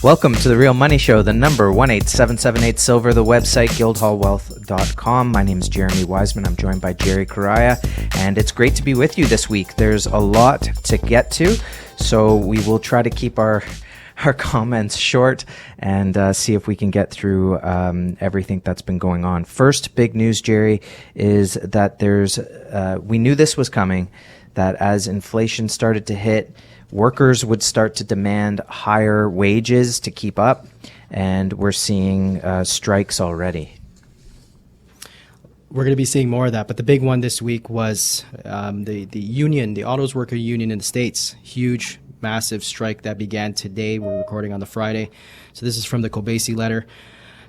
Welcome to The Real Money Show, the number 18778 Silver, the website guildhallwealth.com. My name is Jeremy Wiseman. I'm joined by Jerry Correia, and it's great to be with you this week. There's a lot to get to, so we will try to keep our comments short and see if we can get through everything that's been going on. First big news, Jerry, is that we knew this was coming, that as inflation started to hit, workers would start to demand higher wages to keep up, and we're seeing strikes already. We're going to be seeing more of that, but the big one this week was the union, the autos worker union in the States. Huge, massive strike that began today. We're recording on the Friday. So this is from the Kobesi letter.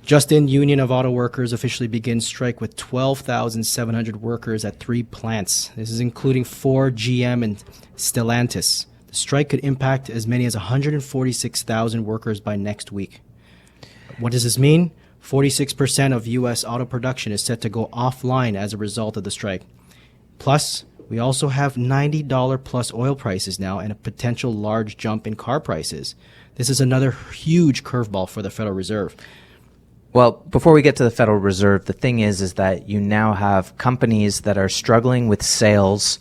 Just in, Union of Auto Workers officially begins strike with 12,700 workers at 3 plants. This is including Ford, GM, and Stellantis. The strike could impact as many as 146,000 workers by next week. What does this mean? 46% of U.S. auto production is set to go offline as a result of the strike. Plus, we also have $90 plus oil prices now and a potential large jump in car prices. This is another huge curveball for the Federal Reserve. Well, before we get to the Federal Reserve, the thing is that you now have companies that are struggling with sales,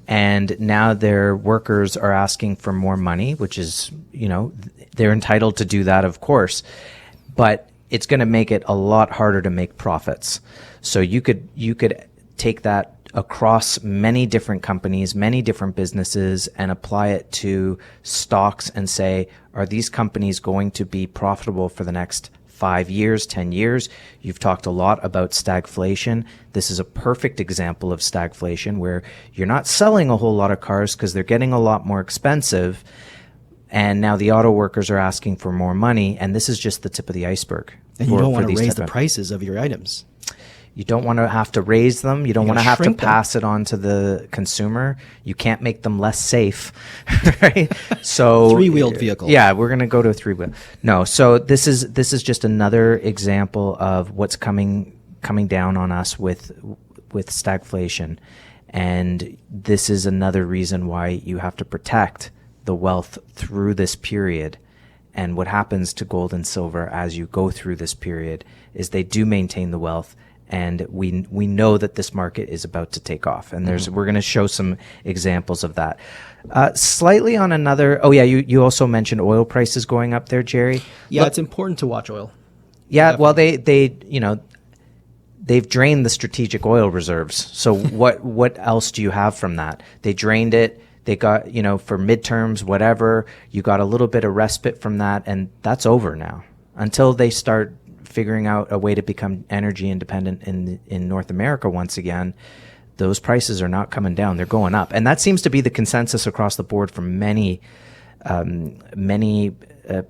and now their workers are asking for more money, which is, they're entitled to do that, of course. But it's going to make it a lot harder to make profits. So you could take that across many different companies, many different businesses, and apply it to stocks and say, are these companies going to be profitable for the next 5 years, 10 years? You've talked a lot about stagflation. This is a perfect example of stagflation, where you're not selling a whole lot of cars because they're getting a lot more expensive. And now the auto workers are asking for more money, and this is just the tip of the iceberg. And you don't want to raise the prices of your items. You don't want to have to raise them. You don't want to have to pass it on to the consumer. You can't make them less safe, right? So three-wheeled vehicle. Yeah, we're going to go to a three-wheel. No, so this is just another example of what's coming down on us with stagflation, and this is another reason why you have to protect the wealth through this period. And what happens to gold and silver as you go through this period is they do maintain the wealth. And we know that this market is about to take off, and we're going to show some examples of that. Slightly on another. Oh yeah, you also mentioned oil prices going up there, Jerry. Yeah, it's important to watch oil. Yeah, definitely. Well they've drained the strategic oil reserves. So what else do you have from that? They drained it. They got for midterms, whatever. You got a little bit of respite from that, and that's over now until they start figuring out a way to become energy independent in North America once again. Those prices are not coming down; they're going up, and that seems to be the consensus across the board from many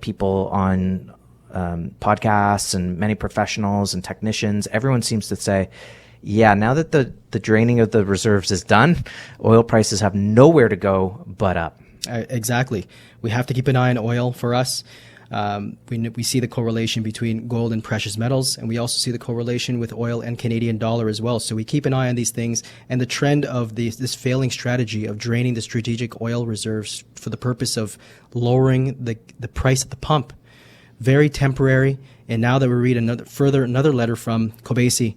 people on podcasts and many professionals and technicians. Everyone seems to say, yeah, now that the draining of the reserves is done, oil prices have nowhere to go but up. Exactly. We have to keep an eye on oil for us. We see the correlation between gold and precious metals, and we also see the correlation with oil and Canadian dollar as well. So we keep an eye on these things, and the trend of this failing strategy of draining the strategic oil reserves for the purpose of lowering the price at the pump, very temporary. And now that we read another letter from Kobesi,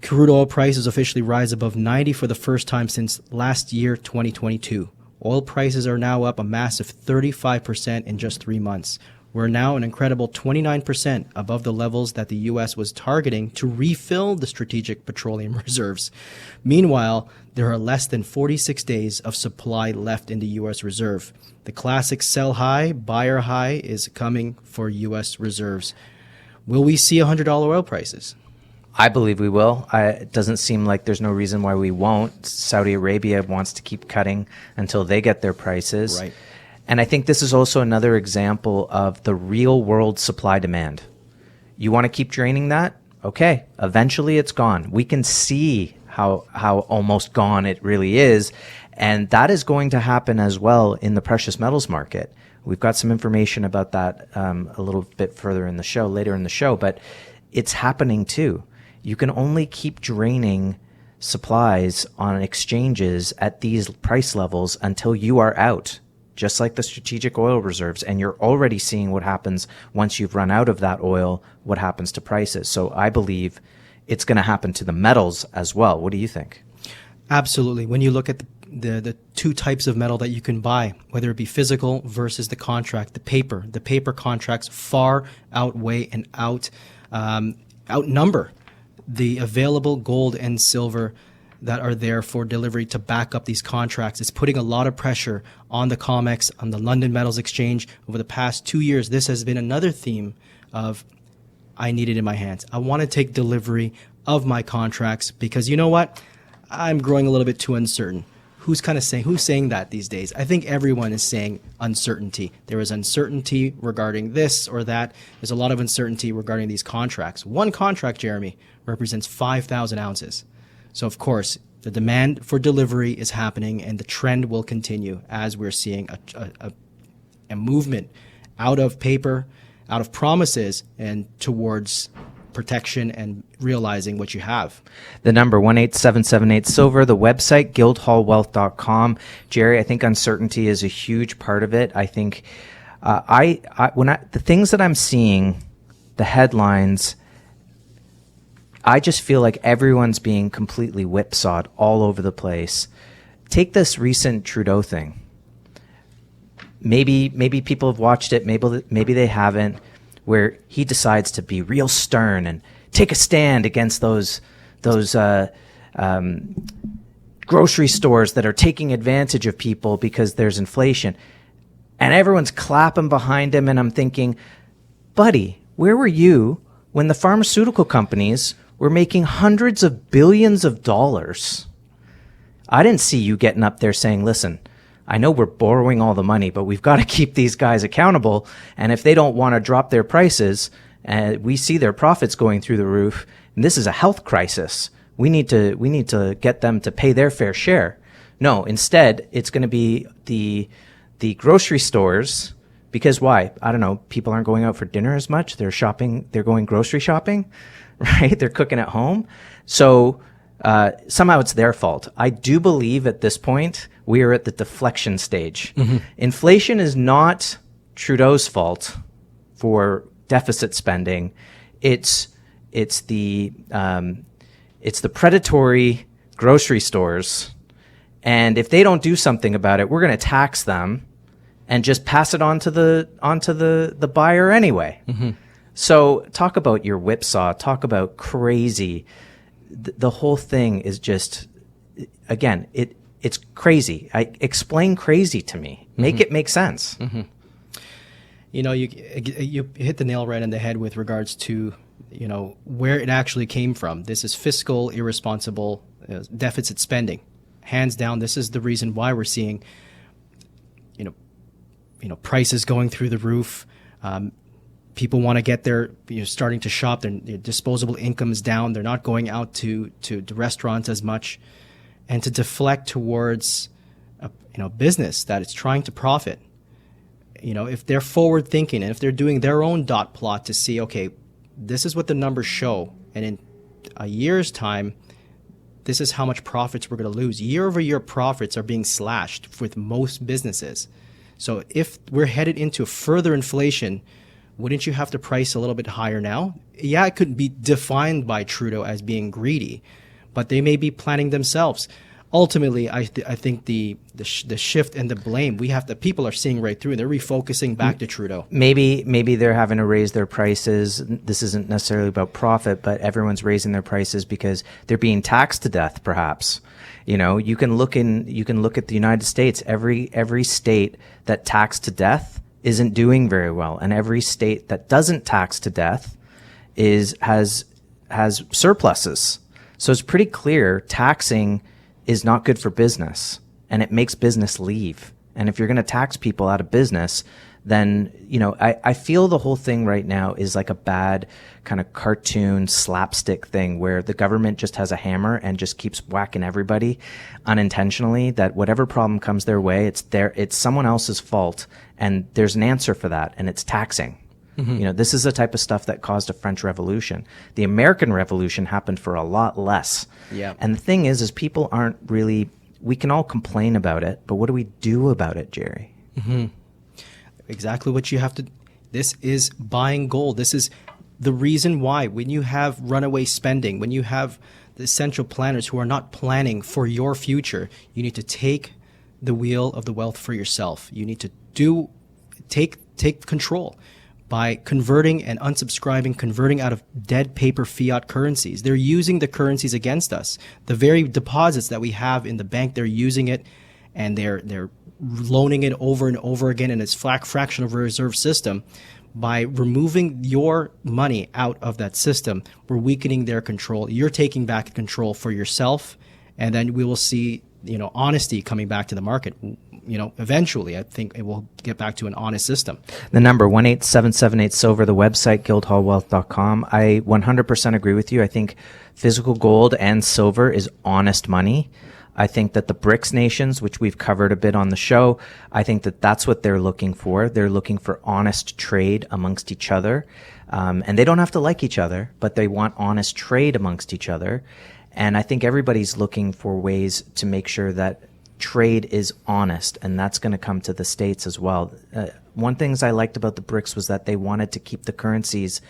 crude oil prices officially rise above 90 for the first time since last year, 2022. Oil prices are now up a massive 35% in just 3 months. We're now an incredible 29% above the levels that the U.S. was targeting to refill the strategic petroleum reserves. Meanwhile, there are less than 46 days of supply left in the U.S. reserve. The classic sell high, buyer high is coming for U.S. reserves. Will we see $100 oil prices? I believe we will. It doesn't seem like there's no reason why we won't. Saudi Arabia wants to keep cutting until they get their prices. Right. And I think this is also another example of the real world supply demand. You want to keep draining that? Okay, eventually it's gone. We can see how almost gone it really is. And that is going to happen as well in the precious metals market. We've got some information about that a little bit further in the show, later in the show, but it's happening too. You can only keep draining supplies on exchanges at these price levels until you are out. just like the strategic oil reserves. And you're already seeing what happens once you've run out of that oil, what happens to prices. So I believe it's going to happen to the metals as well. What do you think? Absolutely. When you look at the two types of metal that you can buy, whether it be physical versus the contract, the paper contracts far outweigh and outnumber the available gold and silver that are there for delivery to back up these contracts. It's putting a lot of pressure on the COMEX, on the London Metals Exchange. Over the past 2 years, this has been another theme of, I need it in my hands. I want to take delivery of my contracts because you know what? I'm growing a little bit too uncertain. Who's saying that these days? I think everyone is saying uncertainty. There is uncertainty regarding this or that. There's a lot of uncertainty regarding these contracts. One contract, Jeremy, represents 5,000 ounces. So, of course, the demand for delivery is happening and the trend will continue as we're seeing a movement out of paper, out of promises, and towards protection and realizing what you have. The number 18778 silver, the website guildhallwealth.com. Jerry, I think uncertainty is a huge part of it. I think the things that I'm seeing, the headlines, I just feel like everyone's being completely whipsawed all over the place. Take this recent Trudeau thing. Maybe people have watched it, maybe they haven't, where he decides to be real stern and take a stand against those grocery stores that are taking advantage of people because there's inflation. And everyone's clapping behind him, and I'm thinking, buddy, where were you when the pharmaceutical companies were making hundreds of billions of dollars? I didn't see you getting up there saying, listen, I know we're borrowing all the money, but we've got to keep these guys accountable. And if they don't want to drop their prices, we see their profits going through the roof, and this is a health crisis. We need to get them to pay their fair share. No, instead, it's going to be the grocery stores, because why? I don't know. People aren't going out for dinner as much. They're shopping. They're going grocery shopping, right? They're cooking at home. So somehow it's their fault. I do believe at this point we are at the deflection stage. Mm-hmm. Inflation is not Trudeau's fault for deficit spending. It's the predatory grocery stores, and if they don't do something about it, we're going to tax them and just pass it on to the buyer anyway. Mm-hmm. So talk about your whipsaw. Talk about crazy. The whole thing is just, again, it's crazy. Explain crazy to me. Make it make sense. Mm-hmm. You know, you hit the nail right on the head with regards to, you know, where it actually came from. This is fiscal, irresponsible deficit spending. Hands down, this is the reason why we're seeing, you know, prices going through the roof. People want to get their, starting to shop. Their disposable income is down. They're not going out to restaurants as much, and to deflect towards a business that is trying to profit. You know, if they're forward thinking and if they're doing their own dot plot to see, okay, this is what the numbers show, and in a year's time, this is how much profits we're going to lose. Year over year profits are being slashed with most businesses. So if we're headed into further inflation, wouldn't you have to price a little bit higher now? Yeah, it could be defined by Trudeau as being greedy, but they may be planning themselves. Ultimately, I think the shift and the blame people are seeing right through, and they're refocusing back to Trudeau. Maybe they're having to raise their prices. This isn't necessarily about profit, but everyone's raising their prices because they're being taxed to death. Perhaps, you know, you can look at the United States. Every state that taxed to death isn't doing very well, and every state that doesn't tax to death has surpluses. So it's pretty clear taxing is not good for business, and it makes business leave. And if you're going to tax people out of business, then, you know, I feel the whole thing right now is like a bad kind of cartoon slapstick thing where the government just has a hammer and just keeps whacking everybody unintentionally, that whatever problem comes their way, it's someone else's fault, and there's an answer for that, and it's taxing. Mm-hmm. You know, this is the type of stuff that caused a French Revolution. The American Revolution happened for a lot less. Yeah. And the thing is people aren't really, we can all complain about it, but what do we do about it, Jerry? Exactly what you have to. This is buying gold. This is the reason why when you have runaway spending, when you have the central planners who are not planning for your future, you need to take the wheel of the wealth for yourself. You need to take control by converting and unsubscribing, converting out of dead paper fiat currencies. They're using the currencies against us. The very deposits that we have in the bank, they're using it, and they're loaning it over and over again in its fraction of a reserve system. By removing your money out of that system, we're weakening their control. You're taking back control for yourself, and then we will see, honesty coming back to the market. Eventually, I think it will get back to an honest system. The number 18778-SILVER, the website, guildhallwealth.com. I 100% agree with you. I think physical gold and silver is honest money. I think that the BRICS nations, which we've covered a bit on the show, I think that that's what they're looking for. They're looking for honest trade amongst each other. And they don't have to like each other, but they want honest trade amongst each other. And I think everybody's looking for ways to make sure that trade is honest, and that's going to come to the States as well. One things I liked about the BRICS was that they wanted to keep the currencies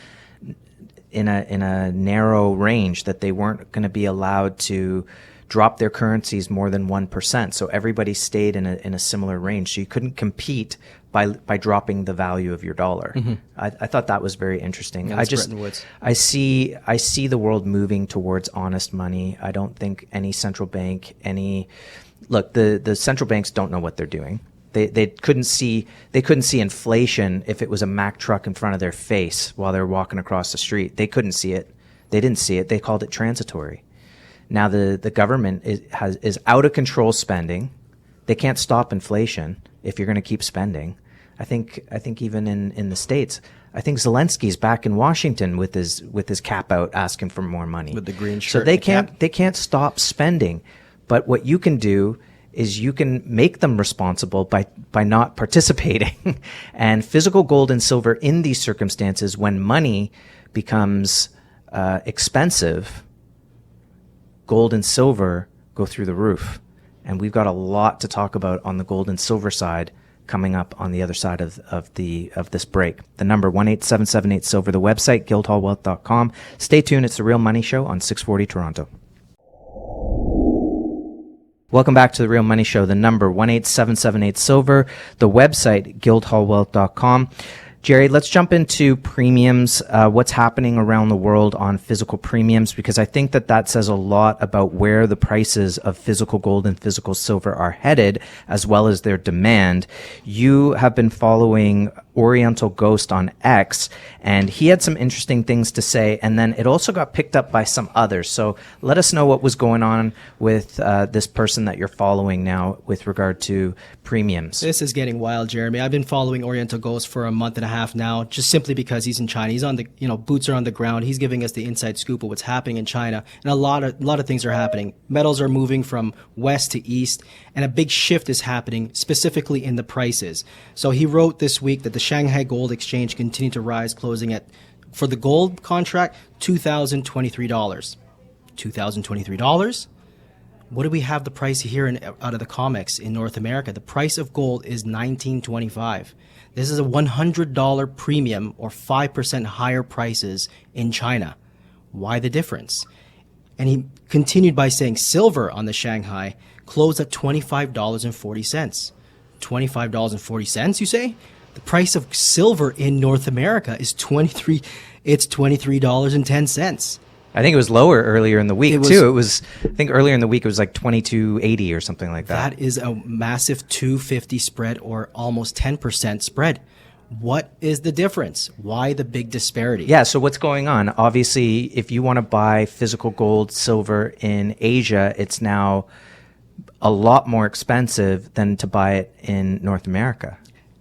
in a narrow range, that they weren't going to be allowed to drop their currencies more than 1%. So everybody stayed in a similar range. So you couldn't compete by dropping the value of your dollar. Mm-hmm. I thought that was very interesting. Yeah, I see the world moving towards honest money. I don't think any central bank, the central banks don't know what they're doing. They couldn't see inflation if it was a Mack truck in front of their face while they're walking across the street. They couldn't see it. They didn't see it. They called it transitory. Now the government is out of control spending. They can't stop inflation if you're going to keep spending. I think even in the States, I think Zelensky's back in Washington with his cap out asking for more money. With the green shirt. So they can't stop spending. But what you can do is you can make them responsible by not participating. And physical gold and silver in these circumstances, when money becomes expensive, gold and silver go through the roof. And we've got a lot to talk about on the gold and silver side coming up on the other side of this break. The number 18778-SILVER, the website, guildhallwealth.com. Stay tuned. It's The Real Money Show on 640 Toronto. Welcome back to The Real Money Show. The number 18778-SILVER, the website, guildhallwealth.com. Jerry, let's jump into premiums, what's happening around the world on physical premiums, because I think that says a lot about where the prices of physical gold and physical silver are headed, as well as their demand. You have been following Oriental Ghost on X, and he had some interesting things to say, and then it also got picked up by some others. So let us know what was going on with this person that you're following now with regard to premiums. This is getting wild, Jeremy. I've been following Oriental Ghost for a month and a half now, just simply because he's in China. He's on the, boots are on the ground. He's giving us the inside scoop of what's happening in China, and a lot of things are happening. Metals are moving from west to east, and a big shift is happening specifically in the prices. So he wrote this week that the Shanghai Gold Exchange continued to rise, closing at, for the gold contract, $2,023. $2,023? What do we have the price here out of the COMEX in North America? The price of gold is $1,925. This is a $100 premium, or 5% higher prices in China. Why the difference? And he continued by saying silver on the Shanghai closed at $25.40. $25.40, you say? The price of silver in North America is $23.10. I think it was lower earlier in the week, too. I think earlier in the week it was like $22.80 or something like that. That is a massive 250 spread, or almost 10% spread. What is the difference? Why the big disparity? Yeah, so what's going on? Obviously, if you want to buy physical gold, silver in Asia, it's now a lot more expensive than to buy it in North America.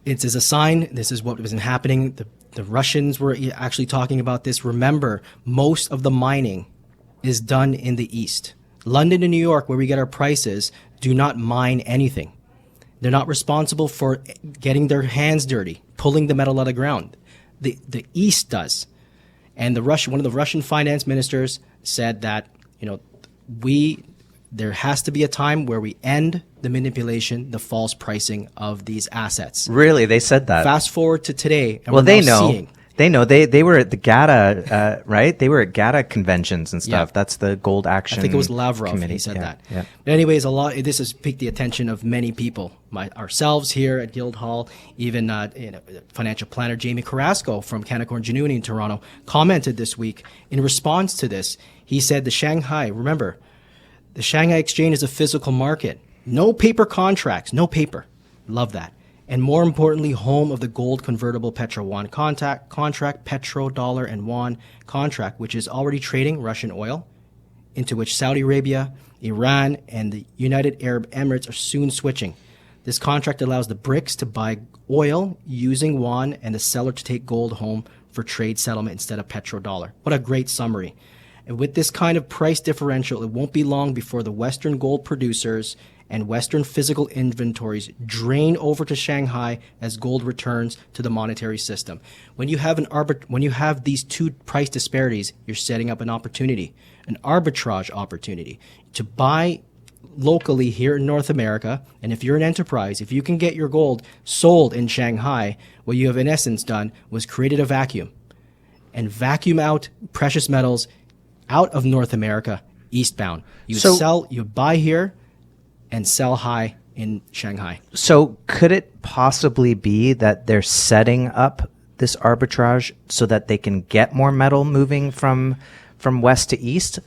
It is a sign. This is what was happening. The Russians were actually talking about this. Remember, most of the mining is done in the East. London and New York, where we get our prices, do not mine anything. They're not responsible for getting their hands dirty, pulling the metal out of the ground. The East does. And one of the Russian finance ministers said that, we There has to be a time where we end the manipulation, the false pricing of these assets. Really, they said that. Fast forward to today, and Well, we're they now know. seeing. They know. They were at the GATA, right? They were at GATA conventions and stuff. Yeah. That's the Gold Action. I think it was Lavrov. Committee. He said Yeah, that. Yeah. But anyways, this has piqued the attention of many people, ourselves here at Guildhall, even financial planner Jamie Carrasco from Canaccord Genuity in Toronto commented this week in response to this. He said the Shanghai Exchange is a physical market. No paper contracts, no paper. Love that. And more importantly, home of the gold convertible petro-yuan contract, petrodollar and yuan contract, which is already trading Russian oil, into which Saudi Arabia, Iran, and the United Arab Emirates are soon switching. This contract allows the BRICS to buy oil using yuan and the seller to take gold home for trade settlement instead of petrodollar. What a great summary. And with this kind of price differential, it won't be long before the Western gold producers and Western physical inventories drain over to Shanghai as gold returns to the monetary system. When you have these two price disparities, you're setting up an opportunity, an arbitrage opportunity to buy locally here in North America. And if you're an enterprise, if you can get your gold sold in Shanghai, what you have in essence done was created a vacuum and vacuum out precious metals out of North America eastbound. You buy here and sell high in Shanghai. So could it possibly be that they're setting up this arbitrage so that they can get more metal moving from west to east?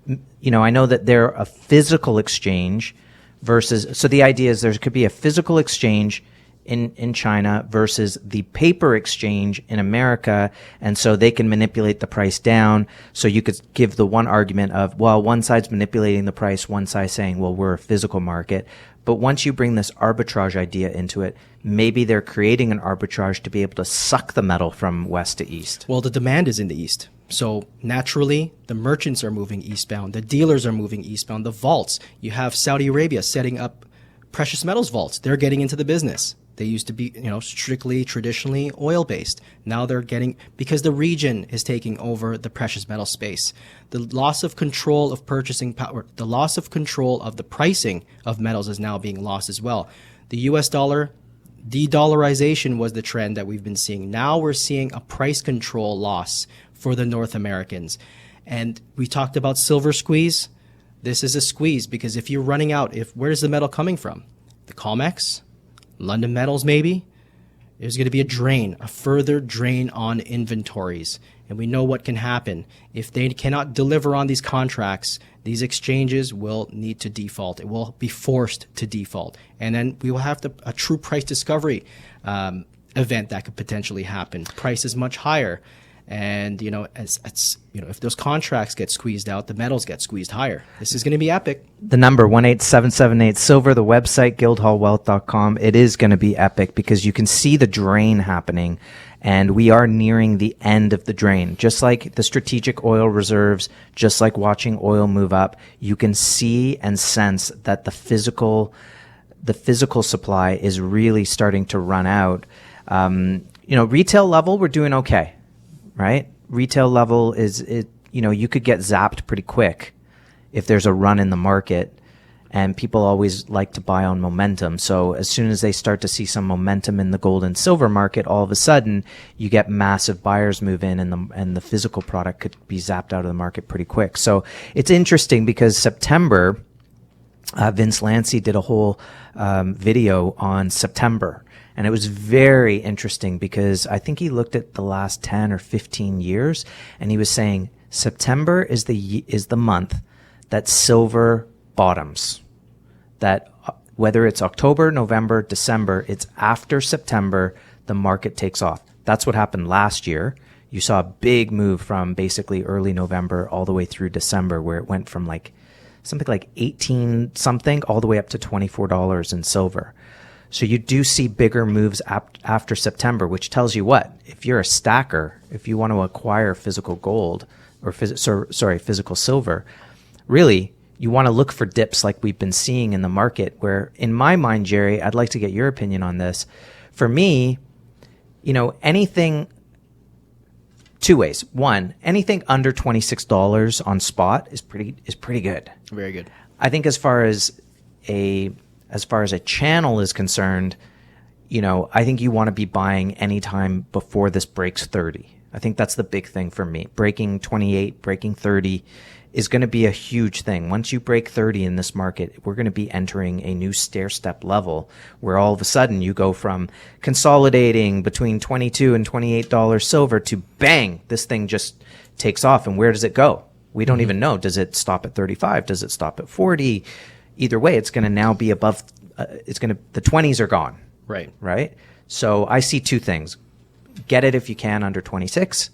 I know that they're a physical exchange versus, so the idea is there could be a physical exchange in China versus the paper exchange in America, and so they can manipulate the price down. So you could give the one argument of, well, one side's manipulating the price, one side saying, well, we're a physical market. But once you bring this arbitrage idea into it, maybe they're creating an arbitrage to be able to suck the metal from west to east. Well, the demand is in the east. So naturally, the merchants are moving eastbound. The dealers are moving eastbound. The vaults, you have Saudi Arabia setting up precious metals vaults. They're getting into the business. They used to be, strictly traditionally oil-based. Now they're getting, because the region is taking over the precious metal space. The loss of control of purchasing power, the loss of control of the pricing of metals is now being lost as well. The US dollar, de-dollarization was the trend that we've been seeing. Now we're seeing a price control loss for the North Americans. And we talked about silver squeeze. This is a squeeze because if you're running out, where's the metal coming from? The COMEX? London Metals, maybe? There's going to be a further drain on inventories. And we know what can happen. If they cannot deliver on these contracts, these exchanges will need to default. It will be forced to default. And then we will have a true price discovery event that could potentially happen. Price is much higher. And, if those contracts get squeezed out, the metals get squeezed higher. This is going to be epic. The number 18778-SILVER, the website, guildhallwealth.com. It is going to be epic because you can see the drain happening, and we are nearing the end of the drain. Just like the strategic oil reserves, just like watching oil move up, you can see and sense that the physical supply is really starting to run out. Retail level, we're doing okay. Right? Retail level you could get zapped pretty quick if there's a run in the market, and people always like to buy on momentum. So as soon as they start to see some momentum in the gold and silver market, all of a sudden you get massive buyers move in, and the physical product could be zapped out of the market pretty quick. So it's interesting because September, Vince Lancy did a whole video on September. And it was very interesting because I think he looked at the last 10 or 15 years, and he was saying September is the month that silver bottoms. That whether it's October, November, December, it's after September the market takes off. That's what happened last year. You saw a big move from basically early November all the way through December, where it went from something like 18 something all the way up to $24 in silver. So you do see bigger moves after September, which tells you what? If you're a stacker, if you want to acquire physical gold or physical silver, really you want to look for dips like we've been seeing in the market, where in my mind, Jerry, I'd like to get your opinion on this. For me, anything two ways. One, anything under $26 on spot is pretty good. Very good. I think as far as a channel is concerned, I think you want to be buying anytime before this breaks 30. I think that's the big thing for me. Breaking 28, breaking 30 is going to be a huge thing. Once you break 30 in this market, we're going to be entering a new stair-step level where all of a sudden you go from consolidating between $22 and $28 silver to bang, this thing just takes off. And where does it go? We don't even know. Does it stop at 35? Does it stop at 40? Either way, it's going to now be above, the 20s are gone. Right. Right? So I see two things. Get it if you can under 26.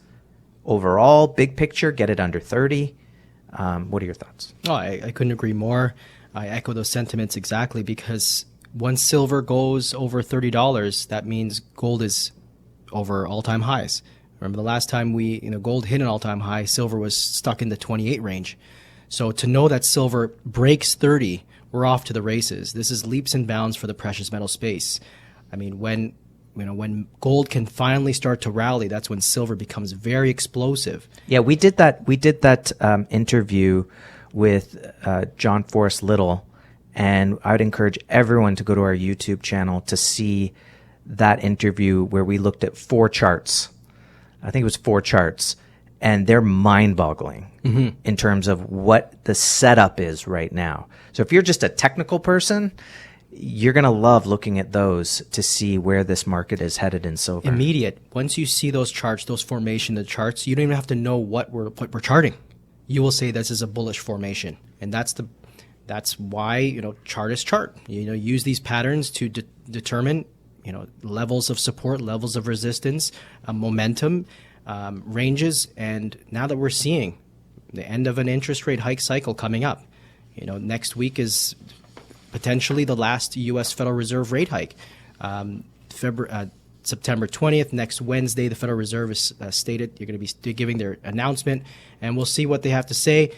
Overall, big picture, get it under 30. What are your thoughts? Oh, I couldn't agree more. I echo those sentiments exactly, because once silver goes over $30, that means gold is over all-time highs. Remember the last time gold hit an all-time high, silver was stuck in the 28 range. So to know that silver breaks 30, we're off to the races. This is leaps and bounds for the precious metal space. I mean, when gold can finally start to rally, that's when silver becomes very explosive. Yeah, we did that interview with John Forrest Little, and I would encourage everyone to go to our YouTube channel to see that interview where we looked at 4 charts. I think it was 4 charts, and they're mind-boggling in terms of what the setup is right now. So if you're just a technical person, you're going to love looking at those to see where this market is headed in silver. Immediate. Once you see those charts, those formation, the charts, you don't even have to know what we're charting. You will say this is a bullish formation, and that's why chart is chart. Use these patterns to determine levels of support, levels of resistance, momentum, ranges, and now that we're seeing the end of an interest rate hike cycle coming up, next week is potentially the last U.S. Federal Reserve rate hike. September 20th, next Wednesday, the Federal Reserve is stated they're going to be giving their announcement, and we'll see what they have to say.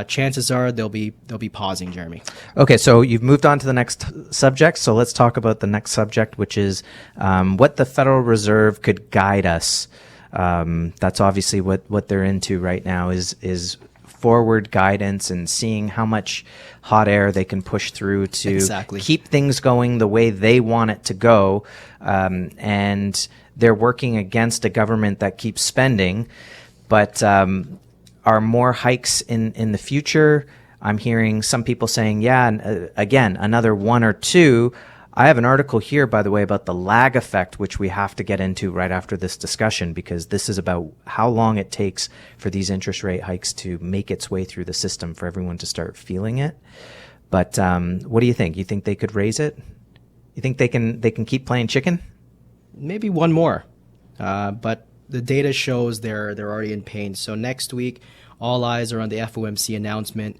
Chances are they'll be pausing, Jeremy. Okay, so you've moved on to the next subject. So let's talk about the next subject, which is what the Federal Reserve could guide us. That's obviously what they're into right now is forward guidance and seeing how much hot air they can push through to keep things going the way they want it to go. And they're working against a government that keeps spending, but are more hikes in the future? I'm hearing some people saying, again, another 1 or 2. I have an article here, by the way, about the lag effect, which we have to get into right after this discussion, because this is about how long it takes for these interest rate hikes to make its way through the system for everyone to start feeling it. But what do you think? You think they could raise it? You think they can keep playing chicken? Maybe one more, but the data shows they're already in pain. So next week, all eyes are on the FOMC announcement.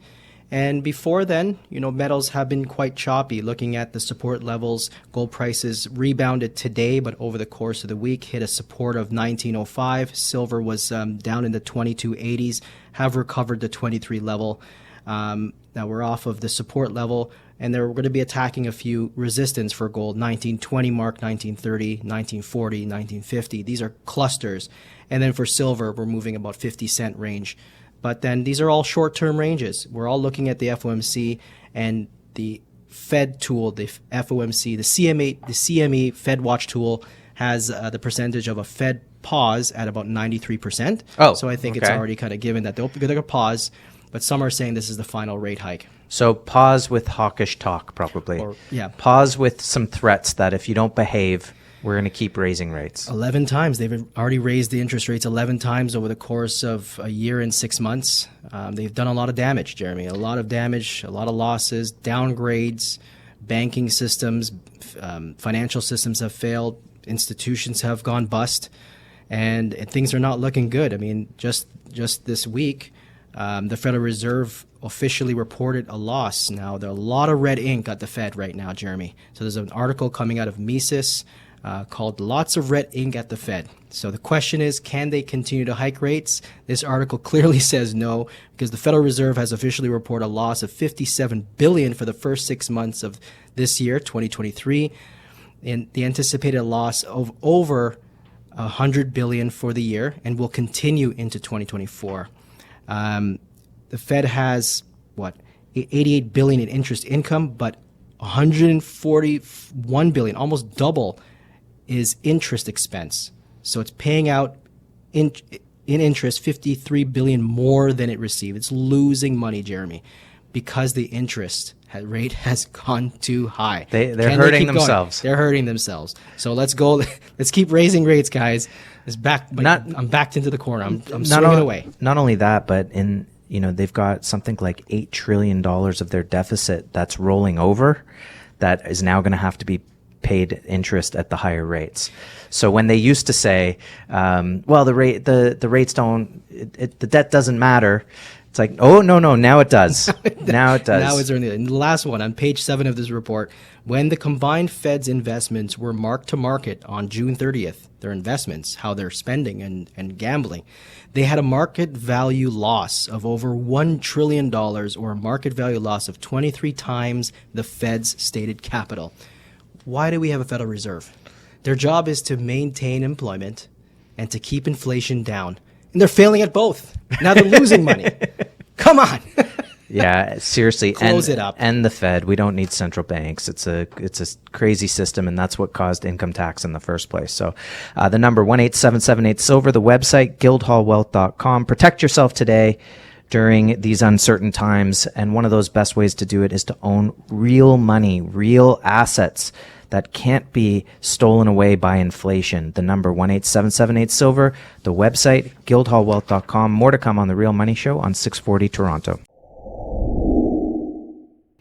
And before then, metals have been quite choppy. Looking at the support levels, gold prices rebounded today, but over the course of the week hit a support of 1905. Silver was down in the 2280s, have recovered the 23 level. Now we're off of the support level, and they're going to be attacking a few resistance for gold, 1920 mark, 1930, 1940, 1950. These are clusters. And then for silver, we're moving about 50-cent range. But then these are all short-term ranges. We're all looking at the FOMC and the Fed tool, the FOMC, the CME Fed Watch tool has the percentage of a Fed pause at about 93%. Oh, so I think it's already kind of given that they're going to pause, but some are saying this is the final rate hike. So pause with hawkish talk, probably. Pause with some threats that if you don't behave, we're going to keep raising rates. 11 times. They've already raised the interest rates 11 times over the course of a year and 6 months. They've done a lot of damage, Jeremy. A lot of damage, a lot of losses, downgrades, banking systems, financial systems have failed, institutions have gone bust, and things are not looking good. I mean, just this week, the Federal Reserve officially reported a loss. Now, there are a lot of red ink at the Fed right now, Jeremy. So there's an article coming out of Mises called Lots of Red Ink at the Fed. So the question is, can they continue to hike rates? This article clearly says no, because the Federal Reserve has officially reported a loss of $57 billion for the first 6 months of this year, 2023, and the anticipated loss of over $100 billion for the year and will continue into 2024. The Fed has, 88 billion in interest income, but 141 billion, almost double, is interest expense. So it's paying out in interest 53 billion more than it received. It's losing money, Jeremy, because the interest rate has gone too high. They're hurting themselves. They're hurting themselves. So let's go. Let's keep raising rates, guys. I'm backed into the corner. I'm swinging away. Not only that, but they've got something like $8 trillion of their deficit that's rolling over that is now going to have to be paid interest at the higher rates. So when they used to say, well, the rates don't, the debt doesn't matter. It's like, oh, no, now it does. Now it does. Now it's earning. And the last one on page 7 of this report, when the combined Fed's investments were marked to market on June 30th, their investments, how they're spending and gambling, they had a market value loss of over $1 trillion, or a market value loss of 23 times the Fed's stated capital. Why do we have a Federal Reserve? Their job is to maintain employment and to keep inflation down. And they're failing at both. Now they're losing money. Come on. Yeah, seriously. Close it up. And the Fed, we don't need central banks. It's a crazy system, and that's what caused income tax in the first place. So the number 1-877-8-SILVER, the website, guildhallwealth.com. Protect yourself today during these uncertain times, and one of those best ways to do it is to own real money, real assets that can't be stolen away by inflation. The number 1-877-8-SILVER, the website, guildhallwealth.com. More to come on The Real Money Show on 640 Toronto.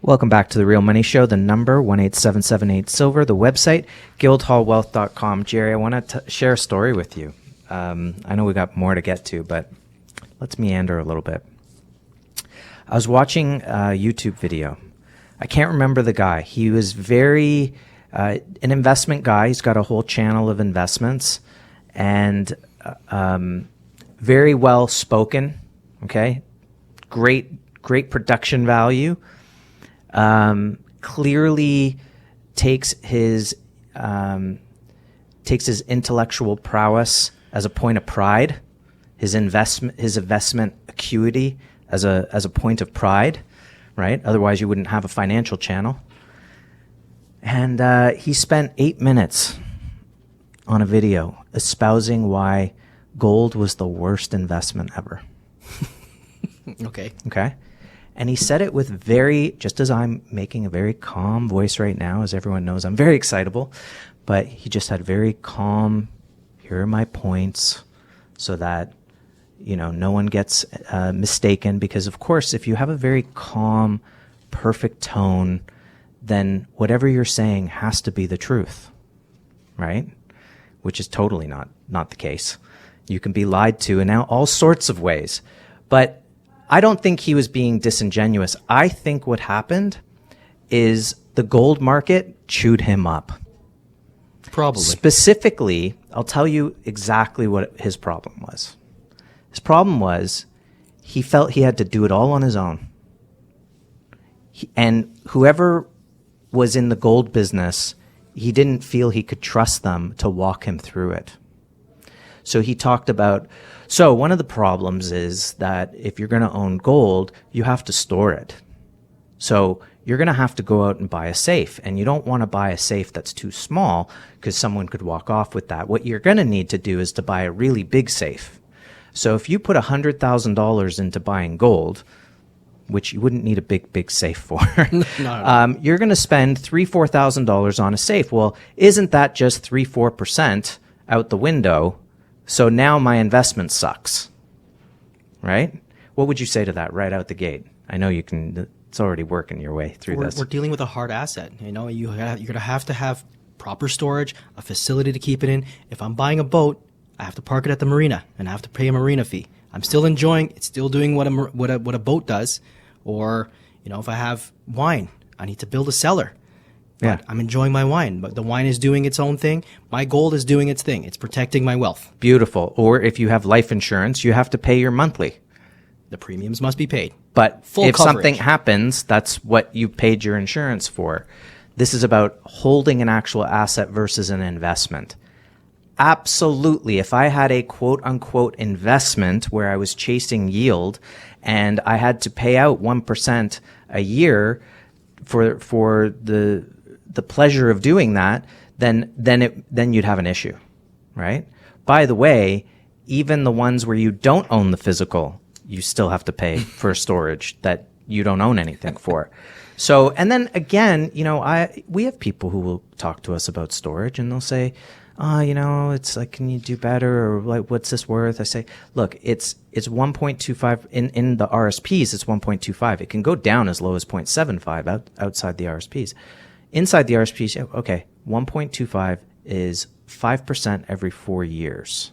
Welcome back to The Real Money Show. The number 1-877-8-SILVER, the website, guildhallwealth.com. Jerry, I want to share a story with you. I know we got more to get to, but let's meander a little bit. I was watching a YouTube video. I can't remember the guy. He was very an investment guy. He's got a whole channel of investments, and very well spoken. Okay, great production value. Clearly takes his intellectual prowess as a point of pride. His investment acuity as a point of pride, right? Otherwise, you wouldn't have a financial channel. And he spent 8 minutes on a video espousing why gold was the worst investment ever. Okay. And he said it with just as I'm making a very calm voice right now, as everyone knows, I'm very excitable, but he just had very calm, here are my points, so that no one gets mistaken, because of course, if you have a very calm, perfect tone, then whatever you're saying has to be the truth, right? Which is totally not the case. You can be lied to in all sorts of ways. But I don't think he was being disingenuous. I think what happened is the gold market chewed him up. Probably. Specifically, I'll tell you exactly what his problem was. His problem was he felt he had to do it all on his own. And whoever was in the gold business, he didn't feel he could trust them to walk him through it. So he talked about, so one of the problems is that if you're going to own gold, you have to store it. So you're going to have to go out and buy a safe, and you don't want to buy a safe that's too small because someone could walk off with that. What you're going to need to do is to buy a really big safe. So if you put $100,000 into buying gold, which you wouldn't need a big safe for, No. You're going to spend $3,000-$4,000 on a safe. Well, isn't that just 3-4% out the window? So now my investment sucks, right? What would you say to that right out the gate? I know you can. It's already working your way through this. We're dealing with a hard asset. You're going to have to have proper storage, a facility to keep it in. If I'm buying a boat, I have to park it at the marina, and I have to pay a marina fee. I'm still enjoying. It's still doing what a boat does. Or if I have wine, I need to build a cellar. Yeah. But I'm enjoying my wine, but the wine is doing its own thing. My gold is doing its thing. It's protecting my wealth. Beautiful. Or if you have life insurance, you have to pay your monthly. The premiums must be paid. But Full if coverage. something happens, that's what you paid your insurance for. This is about holding an actual asset versus an investment. Absolutely. If I had a quote unquote investment where I was chasing yield and I had to pay out 1% a year for the pleasure of doing that, then you'd have an issue, right? By the way, even the ones where you don't own the physical, you still have to pay for storage that you don't own anything for. So, and then again, we have people who will talk to us about storage and they'll say, it's like, can you do better? Or like, what's this worth? I say, look, it's 1.25 in the RSPs. It's 1.25. It can go down as low as 0.75 outside the RSPs. Inside the RSPs, okay, 1.25 is 5% every 4 years.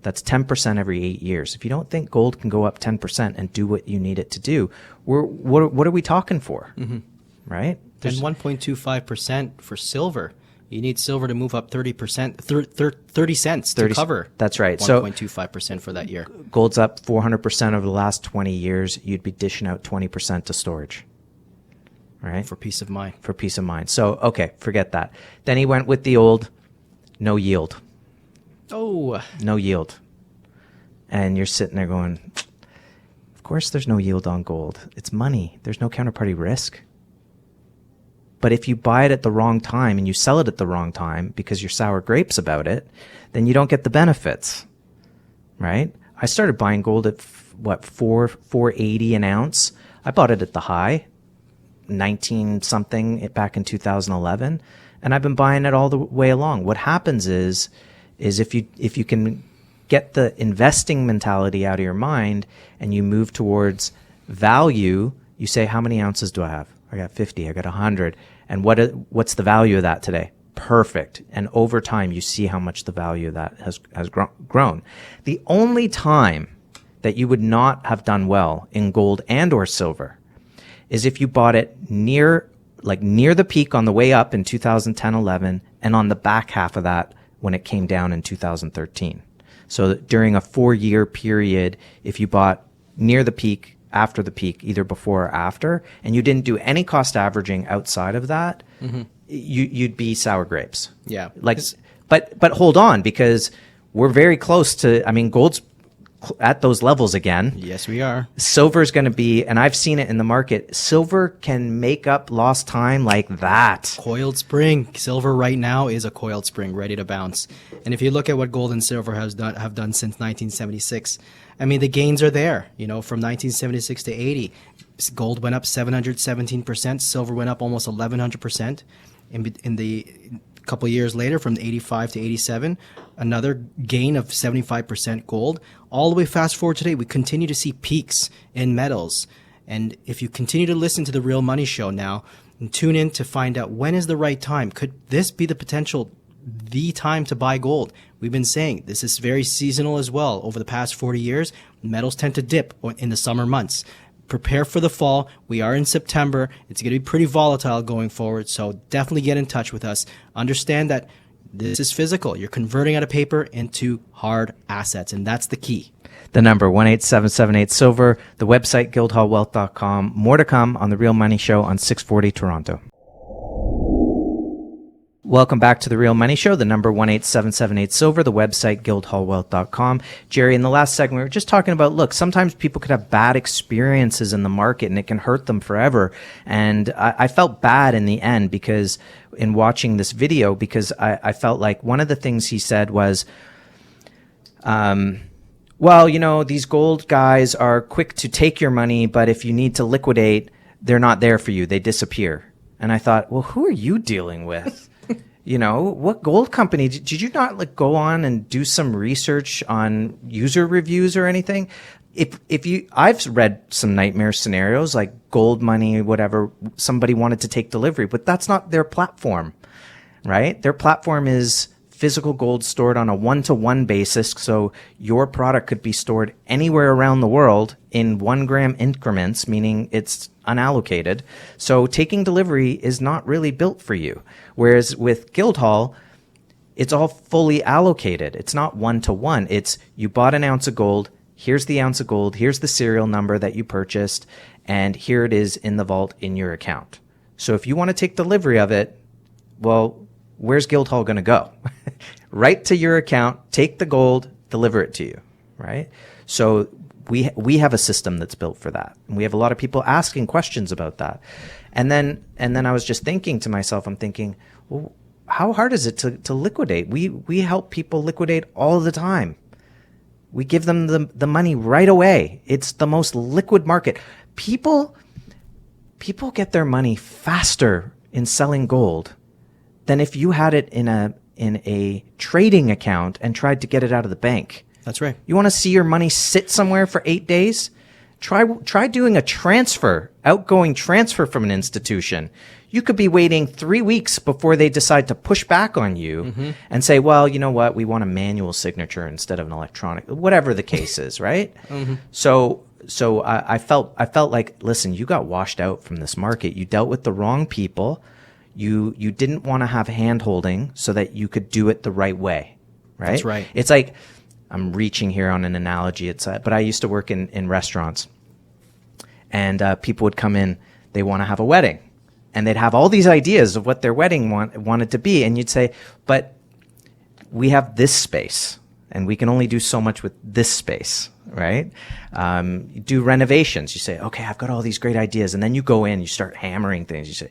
That's 10% every 8 years. If you don't think gold can go up 10% and do what you need it to do, what are we talking for? Mm-hmm. Right? There's 1.25% for silver. You need silver to move up 30%, 30 cents to cover. That's right. 1.25% for that year. Gold's up 400% over the last 20 years. You'd be dishing out 20% to storage. Right? For peace of mind. For peace of mind. So, okay, forget that. Then he went with the old no yield. Oh. No yield. And you're sitting there going, of course there's no yield on gold. It's money. There's no counterparty risk. But if you buy it at the wrong time and you sell it at the wrong time because you're sour grapes about it, then you don't get the benefits, right? I started buying gold at $480 an ounce. I bought it at the high, 19 something back in 2011, and I've been buying it all the way along. What happens is if you can get the investing mentality out of your mind and you move towards value, you say, how many ounces do I have? I got 50, I got 100. And what's the value of that today? Perfect. And over time, you see how much the value of that has grown. The only time that you would not have done well in gold and or silver is if you bought it near the peak on the way up in 2010-11 and on the back half of that when it came down in 2013. So during a 4-year period, if you bought near the peak, after the peak, either before or after, and you didn't do any cost averaging outside of that, mm-hmm. you'd be sour grapes. Yeah. But hold on, because we're very close to, gold's at those levels again. Yes, we are. Silver's going to be, and I've seen it in the market, silver can make up lost time like that. Coiled spring. Silver right now is a coiled spring, ready to bounce. And if you look at what gold and silver have done since 1976, the gains are there. From 1976 to 80, gold went up 717%, silver went up almost 1,100%. In the couple of years later, from 85 to 87, another gain of 75% gold. All the way fast forward today, we continue to see peaks in metals. And if you continue to listen to the Real Money Show now and tune in to find out when is the right time, could this be the time to buy gold? We've been saying this is very seasonal as well. Over the past 40 years, metals tend to dip in the summer months. Prepare for the fall. We are in September. It's going to be pretty volatile going forward. So definitely get in touch with us. Understand that this is physical. You're converting out of paper into hard assets, and that's the key. The number 18778-SILVER, the website guildhallwealth.com. More to come on The Real Money Show on 640 Toronto. Welcome back to The Real Money Show, the number 18778-SILVER, the website guildhallwealth.com. Jerry, in the last segment, we were just talking about, look, sometimes people could have bad experiences in the market and it can hurt them forever. And I felt bad in the end because in watching this video, because I felt like one of the things he said was, these gold guys are quick to take your money, but if you need to liquidate, they're not there for you. They disappear. And I thought, well, who are you dealing with? What gold company did you not go on and do some research on user reviews or anything? I've read some nightmare scenarios like gold money, whatever, somebody wanted to take delivery, but that's not their platform, right? Their platform is physical gold stored on a 1-to-1 basis. So your product could be stored anywhere around the world in 1 gram increments, meaning it's unallocated. So taking delivery is not really built for you. Whereas with Guildhall, it's all fully allocated. It's not 1-to-1. It's you bought an ounce of gold. Here's the ounce of gold. Here's the serial number that you purchased. And here it is in the vault in your account. So if you want to take delivery of it, well, where's Guildhall going to go? Right to your account, take the gold, deliver it to you, right? So we have a system that's built for that. And we have a lot of people asking questions about that. And then I was just thinking to myself, I'm thinking, well, how hard is it to liquidate? We help people liquidate all the time. We give them the money right away. It's the most liquid market. People get their money faster in selling gold than if you had it in a trading account and tried to get it out of the bank. That's right. You want to see your money sit somewhere for 8 days? Try doing a outgoing transfer from an institution. You could be waiting 3 weeks before they decide to push back on you and say, well, you know what? We want a manual signature instead of an electronic, whatever the case is, right? So I felt like, listen, you got washed out from this market. You dealt with the wrong people. You didn't want to have hand holding so that you could do it the right way, right? That's right. It's like, I'm reaching here on an analogy. But I used to work in restaurants, and people would come in. They want to have a wedding, and they'd have all these ideas of what their wedding wanted to be, and you'd say, "But we have this space, and we can only do so much with this space, right?" You do renovations. You say, "Okay, I've got all these great ideas," and then you go in, you start hammering things. You say,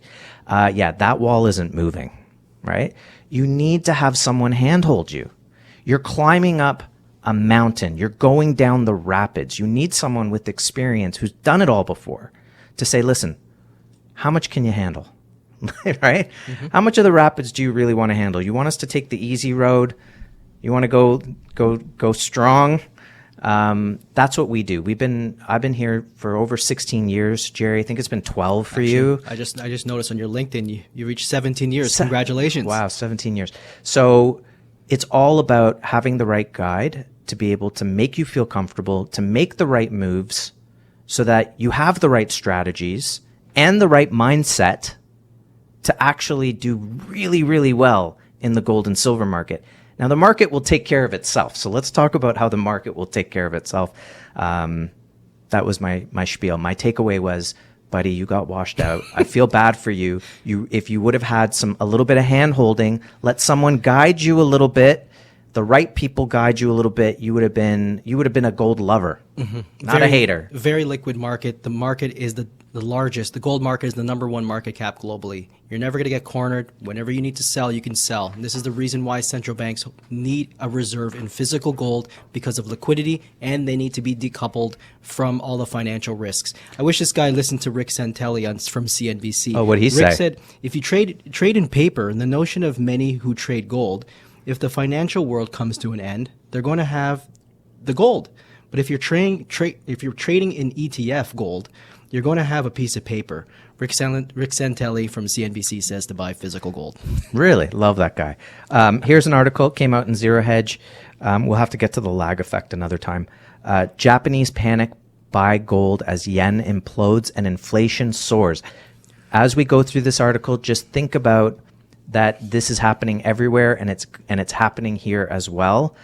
"Yeah, that wall isn't moving," right? You need to have someone handhold you. You're climbing up a mountain. You're going down the rapids. You need someone with experience who's done it all before to say, listen, how much can you handle? Right? How much of the rapids do you really want to handle? You want us to take the easy road? You want to go strong? That's what we do. I've been here for over 16 years, Jerry. I think it's been 12 for you. I just noticed on your LinkedIn, you reached 17 years. Congratulations. Wow, 17 years. So it's all about having the right guide to be able to make you feel comfortable, to make the right moves so that you have the right strategies and the right mindset to actually do really, really well in the gold and silver market. Now, the market will take care of itself. So let's talk about how the market will take care of itself. That was my spiel. My takeaway was, buddy, you got washed out. I feel bad for you. If you would have had a little bit of hand holding, let someone guide you a little bit, the right people guide you a little bit, you would have been a gold lover, not a hater. Very liquid market. The market is the largest. The gold market is the #1 market cap globally. You're never going to get cornered. Whenever you need to sell, you can sell. And this is the reason why central banks need a reserve in physical gold, because of liquidity, and they need to be decoupled from all the financial risks. I wish this guy listened to Rick Santelli from CNBC. Oh, what'd he say? Rick said, if you trade in paper, and the notion of many who trade gold, if the financial world comes to an end, they're going to have the gold. But if you're trading in ETF gold, you're going to have a piece of paper. Rick Santelli from CNBC says to buy physical gold. Really? Love that guy. Here's an article, came out in Zero Hedge. We'll have to get to the lag effect another time. Japanese panic buy gold as yen implodes and inflation soars. As we go through this article, just think about that this is happening everywhere, and it's happening here as well,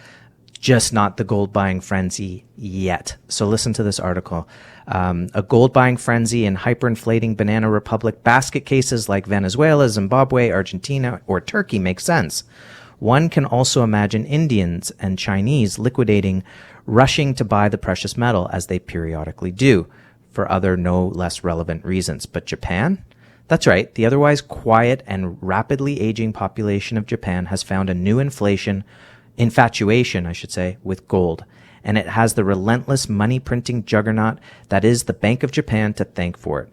just not the gold buying frenzy yet. So listen to this article. A gold buying frenzy in hyperinflating banana republic basket cases like Venezuela, Zimbabwe, Argentina, or Turkey makes sense. One can also imagine Indians and Chinese rushing to buy the precious metal, as they periodically do, for other no less relevant reasons. But Japan? That's right. The otherwise quiet and rapidly aging population of Japan has found a new infatuation, with gold. And it has the relentless money-printing juggernaut that is the Bank of Japan to thank for it.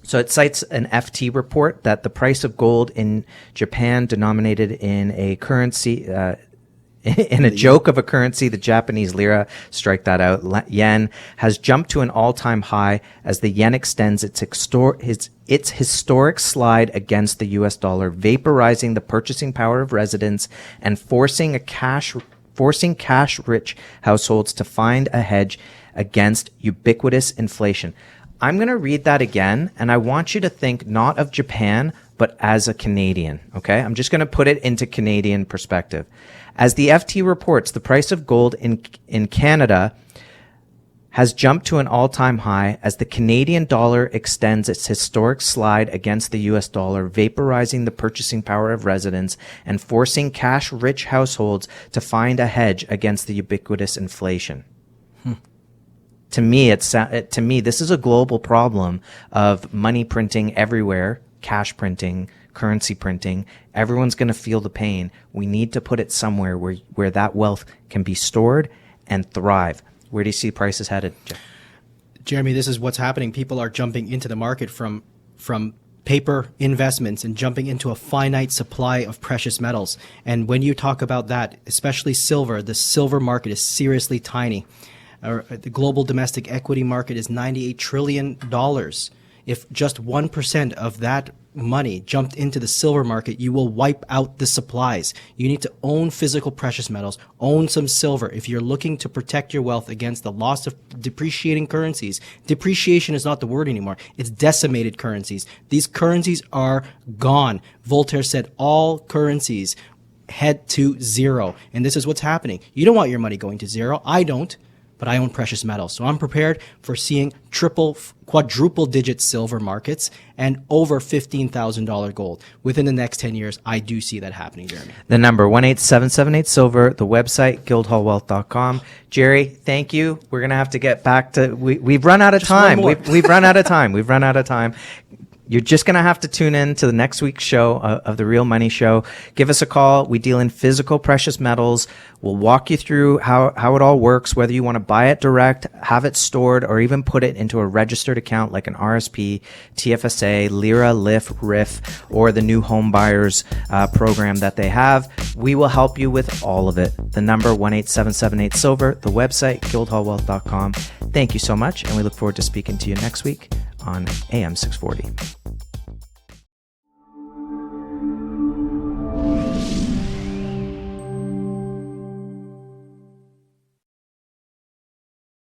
So it cites an FT report that the price of gold in Japan, denominated in a currency, in a joke of a currency, the Japanese lira, strike that out, yen, has jumped to an all-time high as the yen extends its historic slide against the US dollar, vaporizing the purchasing power of residents and forcing cash-rich households to find a hedge against ubiquitous inflation. I'm going to read that again, and I want you to think not of Japan, but as a Canadian, okay? I'm just going to put it into Canadian perspective. As the FT reports, the price of gold in Canada has jumped to an all-time high as the Canadian dollar extends its historic slide against the US dollar, vaporizing the purchasing power of residents and forcing cash-rich households to find a hedge against the ubiquitous inflation. To me, to me, this is a global problem of money printing everywhere, cash printing, currency printing. Everyone's going to feel the pain. We need to put it somewhere where that wealth can be stored and thrive. Where do you see prices headed, Jeff? Jeremy, this is what's happening. People are jumping into the market from paper investments and jumping into a finite supply of precious metals. And when you talk about that, especially silver, the silver market is seriously tiny. The global domestic equity market is $98 trillion. If just 1% of that money jumped into the silver market, you will wipe out the supplies. You need to own physical precious metals, own some silver. If you're looking to protect your wealth against the loss of depreciating currencies, depreciation is not the word anymore. It's decimated currencies. These currencies are gone. Voltaire said all currencies head to zero. And this is what's happening. You don't want your money going to zero. I don't. But I own precious metals. So I'm prepared for seeing quadruple digit silver markets and over $15,000 gold. Within the next 10 years, I do see that happening, Jeremy. The number 18778-SILVER, the website, guildhallwealth.com. Jerry, thank you. We're going to have to get back to, we've run out of time. We've run out of time. We've run out of time. You're just going to have to tune in to the next week's show of The Real Money Show. Give us a call. We deal in physical precious metals. We'll walk you through how it all works, whether you want to buy it direct, have it stored, or even put it into a registered account like an RSP, TFSA, Lira, LIF, RIF, or the new home buyers program that they have. We will help you with all of it. The number 18778-SILVER, the website, guildhallwealth.com. Thank you so much, and we look forward to speaking to you next week on AM 640.